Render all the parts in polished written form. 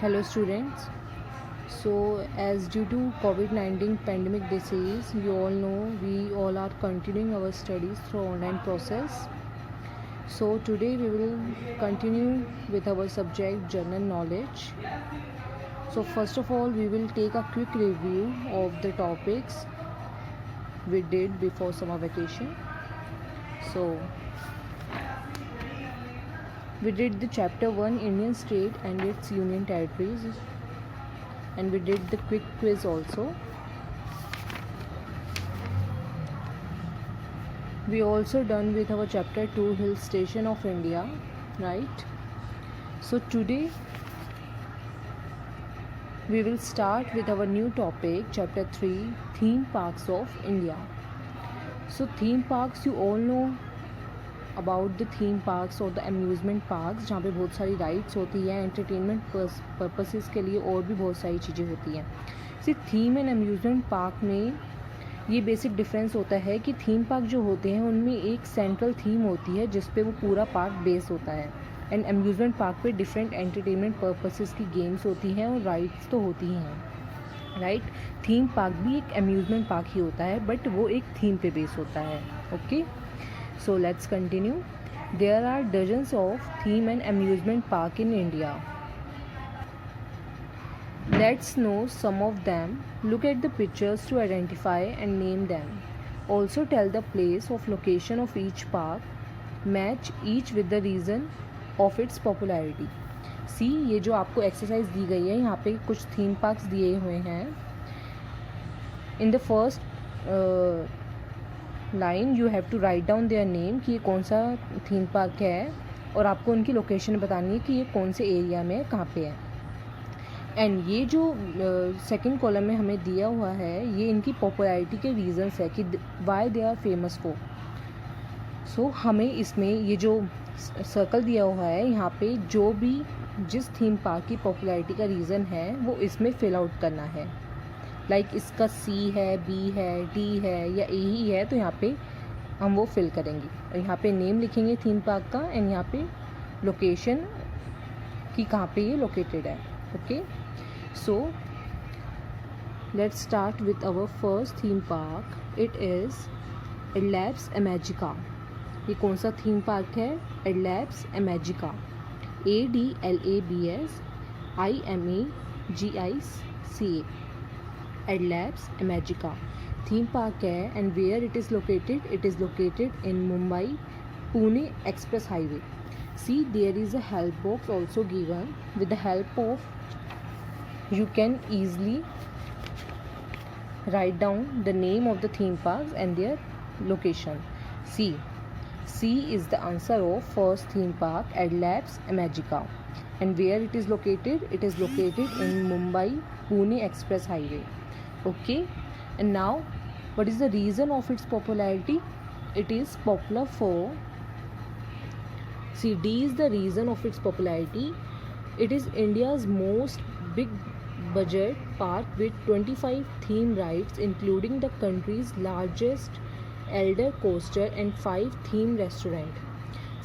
Hello students. So as due to COVID-19 pandemic disease, you all know we all are continuing our studies through online process. So today we will continue with our subject general knowledge. So first of all we will take a quick review of the topics we did before summer vacation. So we did the chapter 1 Indian state and its union territories, and we did the quick quiz also. We also done with our chapter 2 hill station of India, right? So today we will start with our new topic, chapter 3 theme parks of India. So theme parks, you all know about the theme parks और the amusement parks, जहाँ पे बहुत सारी rides होती हैं entertainment purposes के लिए, और भी बहुत सारी चीज़ें होती हैं। सिर्फ थीम एंड अम्यूज़मेंट पार्क में ये बेसिक डिफरेंस होता है कि थीम पार्क जो होते हैं उनमें एक सेंट्रल थीम होती है जिस पे वो पूरा पार्क बेस होता है, एंड अम्यूज़मेंट पार्क पे डिफरेंट एंटरटेनमेंट पर्पसेस की गेम्स होती हैं और राइड्स तो होती ही हैं, राइट। थीम पार्क भी एक अम्यूज़मेंट पार्क ही होता है, बट वो एक थीम पे बेस होता है। Okay, so let's continue. There are dozens of theme and amusement park in India. Let's know some of them. Look at the pictures to identify and name them. Also tell the place of location of each park. Match each with the reason of its popularity. See, ये जो आपको exercise दी गई है, यहाँ पे कुछ theme parks दिए हुए हैं. In the first line you have to write down their name कि ये कौन सा थीम पार्क है, और आपको उनकी लोकेशन बतानी है कि ये कौन से एरिया में कहाँ पे है. एंड ये जो सेकंड कॉलम में हमें दिया हुआ है, ये इनकी पॉपुलैरिटी के रीजंस है कि why they are famous for. So हमें इसमें ये जो सर्कल दिया हुआ है, यहाँ पे जो भी जिस थीम पार्क की पॉपुलैरिटी का रीज़न है वो इसमें फिल आउट करना है. लाइक इसका सी है, बी है, डी है या ए ही है, तो यहाँ पे हम वो फिल करेंगे. और यहाँ पे नेम लिखेंगे थीम पार्क का, एंड यहाँ पे लोकेशन कि कहाँ पे ये लोकेटेड है. Okay, so let's start with our first theme park. It is Adlabs Imagica. ये कौन सा थीम पार्क है? Adlabs Imagica. ADLABS IMAGICA. Adlabs Imagica theme park है, and where it is located? It is located in Mumbai Pune Express Highway. See, there is a help box also given. With the help of you can easily write down the name of the theme parks and their location. C is the answer of first theme park, Adlabs Imagica. And where it is located? It is located in Mumbai Pune Express Highway. Okay, and now what is the reason of its popularity? It is popular for, see, D is the reason of its popularity. It is India's most big budget park with 25 theme rides, including the country's largest elder coaster and 5 theme restaurant.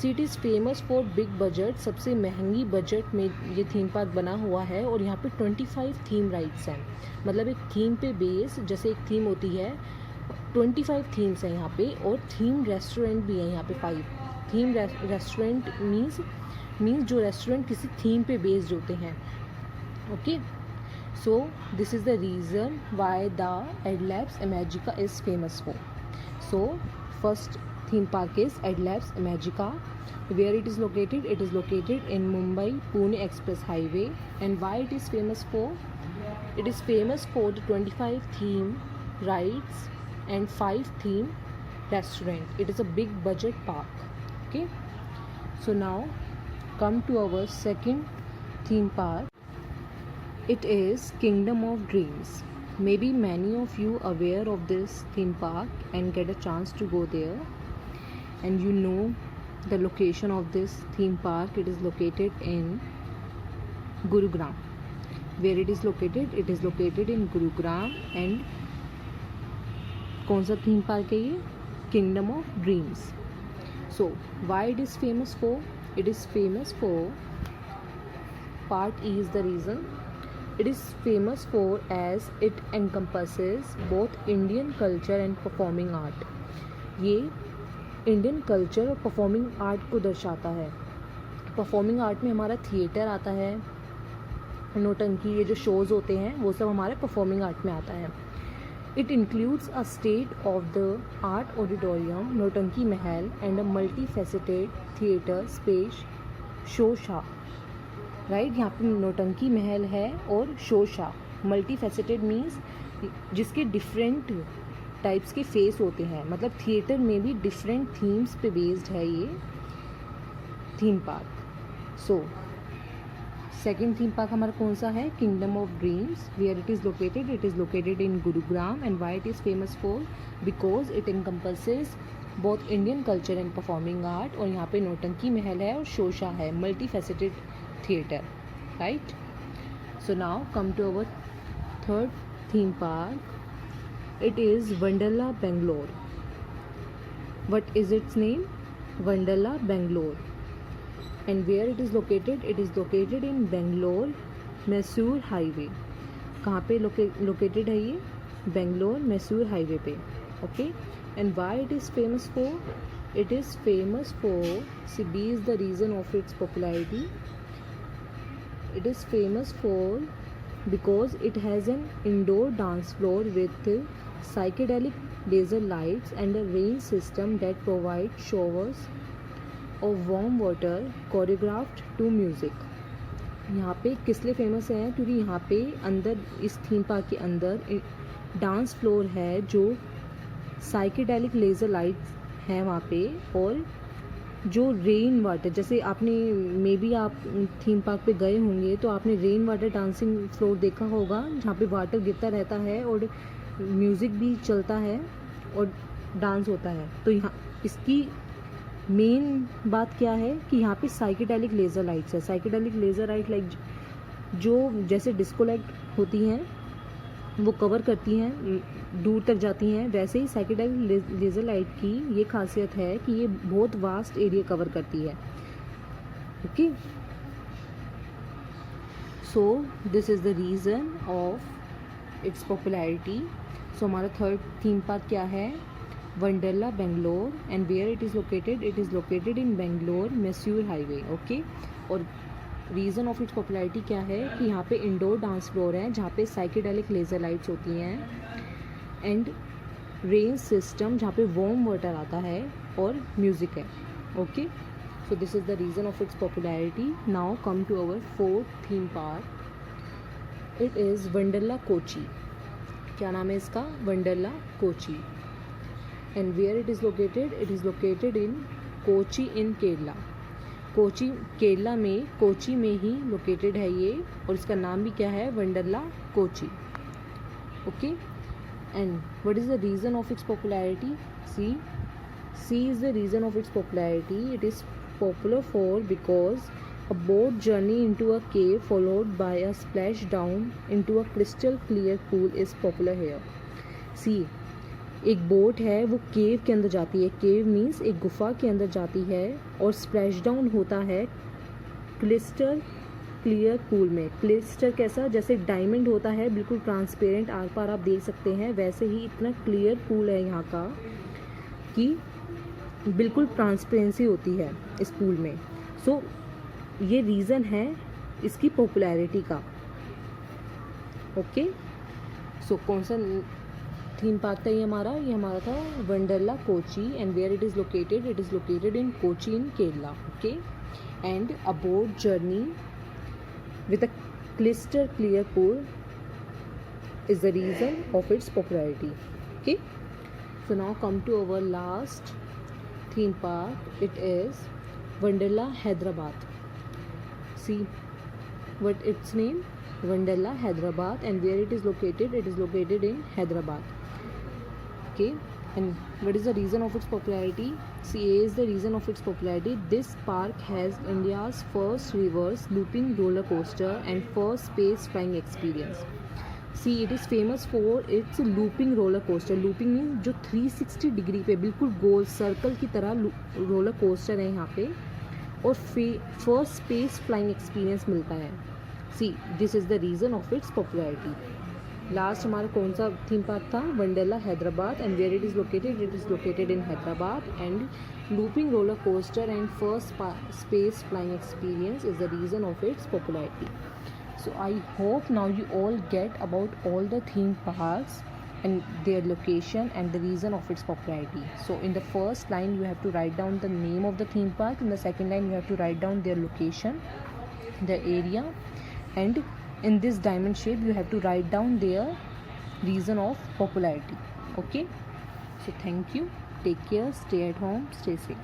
See it is famous for big budget. सबसे महंगी budget में ये theme park बना हुआ है, और यहाँ पे 25 थीम राइड्स हैं. मतलब एक थीम पे बेस, जैसे एक थीम होती है, 25 थीम्स हैं यहाँ पे, और थीम रेस्टोरेंट भी है यहाँ पे 5. थीम रेस्टोरेंट मीन्स जो रेस्टोरेंट किसी थीम पे बेस्ड होते हैं. Okay, so this is the reason why the Adlabs Imagica is famous for. So first theme park is Adlabs Imagica. Where it is located? It is located in Mumbai Pune Express Highway. And why it is famous for? It is famous for the 25 theme rides and 5 theme restaurant. It is a big budget park. Okay, so now come to our second theme park. It is Kingdom of Dreams. Maybe many of you aware of this theme park and get a chance to go there. And you know the location of this theme park. It is located in Gurugram. Where it is located? It is located in Gurugram. And कौन सा theme park है ये? Kingdom of Dreams. So why it is famous for? It is famous for Part E is the reason. It is famous for as it encompasses both Indian culture and performing art. ये Indian culture और performing art को दर्शाता है. Performing art में हमारा theatre आता है, नौटंकी, ये जो शोज़ होते हैं वो सब हमारे परफॉर्मिंग आर्ट में आता है. It includes a state of the art auditorium, नौटंकी महल and a multi faceted theatre space Shosha. Right, यहाँ पे नौटंकी महल है और शोशा. मल्टी फैसेटेड मीन्स जिसके डिफरेंट टाइप्स के फेस होते हैं, मतलब थिएटर में भी डिफरेंट थीम्स पे बेस्ड है ये theme park. So second theme park हमारा कौन सा है? Kingdom of dreams. Where it is located? It is located in Gurugram. And why it is famous for? Because it encompasses both Indian culture and performing art. और यहाँ पे नौटंकी महल है और शोशा है, multi faceted theatre. Right. So now come to our third theme park. It is Wonderla Bangalore. What is its name? Wonderla Bangalore. And where it is located? It is located in Bangalore Mysore Highway. कहाँ पे located है ये? Bangalore Mysore Highway पे. Okay. And why it is famous for? It is famous for, see, B is the reason of its popularity. It is famous for because it has an indoor dance floor with psychedelic laser lights and a rain system that provides showers of warm water choreographed to music. यहाँ पे किस लिए famous है? क्योंकि यहाँ पे अंदर इस थीम पार्क के अंदर डांस फ्लोर है जो साइकेडेलिक लेज़र लाइट्स हैं वहाँ पे, और जो रेन वाटर, जैसे आपने मे बी आप थीम पार्क पे गए होंगे तो आपने रेन वाटर डांसिंग फ्लोर देखा होगा जहाँ पे वाटर गिरता रहता है और म्यूज़िक भी चलता है और डांस होता है. तो यहाँ इसकी मेन बात क्या है कि यहाँ पे साइकेडेलिक लेज़र लाइट्स है. साइकेडेलिक लेज़र लाइट लाइक जो जैसे डिस्को लाइट होती हैं वो कवर करती हैं, दूर तक जाती हैं, वैसे ही साइकेडेलिक लेज़र लाइट की ये खासियत है कि ये बहुत वास्ट एरिया कवर करती है. Okay. So this is the reason of its popularity. So हमारा थर्ड थीम पार्क क्या है? Wonderla Bangalore. And where it is located? It is located in Bangalore Mysore highway. Okay. और रीज़न ऑफ इट्स पॉपुलैरिटी क्या है कि यहाँ पे इंडोर डांस फ्लोर है जहाँ पे साइकेडेलिक लेज़र लाइट्स होती हैं, एंड रेन सिस्टम जहाँ पे वार्म वाटर आता है और म्यूज़िक है. Okay. So this is the reason of its popularity. Now come to our fourth theme park. It is Wonderla Kochi. क्या नाम है इसका? Wonderla Kochi. And where it is located? It is located in Kochi in Kerala. Kochi Kerala में, कोची में ही लोकेटेड है ये, और इसका नाम भी क्या है? Wonderla Kochi. Okay. And what is the reason of its popularity? See is the reason of its popularity. It is popular for because a boat journey into a cave followed by a splash down into a crystal clear pool is popular here. See, एक boat है वो केव के अंदर जाती है. केव means एक गुफा के अंदर जाती है और स्प्लैश डाउन होता है क्रिस्टल क्लियर पूल में. क्रिस्टल कैसा? जैसे डायमंड होता है, बिल्कुल ट्रांसपेरेंट, आर पार आप देख सकते हैं, वैसे ही इतना क्लियर पूल है यहाँ का कि बिल्कुल ट्रांसपेरेंसी होती है इस पूल में. सो ये रीज़न है इसकी पॉपुलैरिटी का. ओके. सो कौन सा थीम पार्क था ये हमारा? ये हमारा था Wonderla Kochi. And where it is located? It is located in Kochi in Kerala. Okay. And a boat journey with a crystal clear pool is the reason of its popularity. Okay. So now come to our last theme park. It is Wonderla Hyderabad. See what its name? Wonderla Hyderabad. And where it is located? It is located in Hyderabad. Okay. And what is the reason of its popularity? CA is the reason of its popularity. This park has India's first reverse looping roller coaster and first space flying experience. See, it is famous for its looping roller coaster. Looping means जो 360 degree पे बिल्कुल गोल circle की तरह roller coaster है यहाँ पे, और first space flying experience मिलता है. See this is the reason of its popularity. Last हमारा कौन सा थीम पार्क था? Wonderla Hyderabad. And where it is located? It is located in Hyderabad. And looping roller coaster and first space flying experience is the reason of its popularity. So I hope now you all get about all the theme parks and their location and the reason of its popularity. So in the first line you have to write down the name of the theme park. In the second line you have to write down their location, the area, and in this diamond shape you have to write down their reason of popularity. Okay, so thank you. Take care, stay at home, stay safe.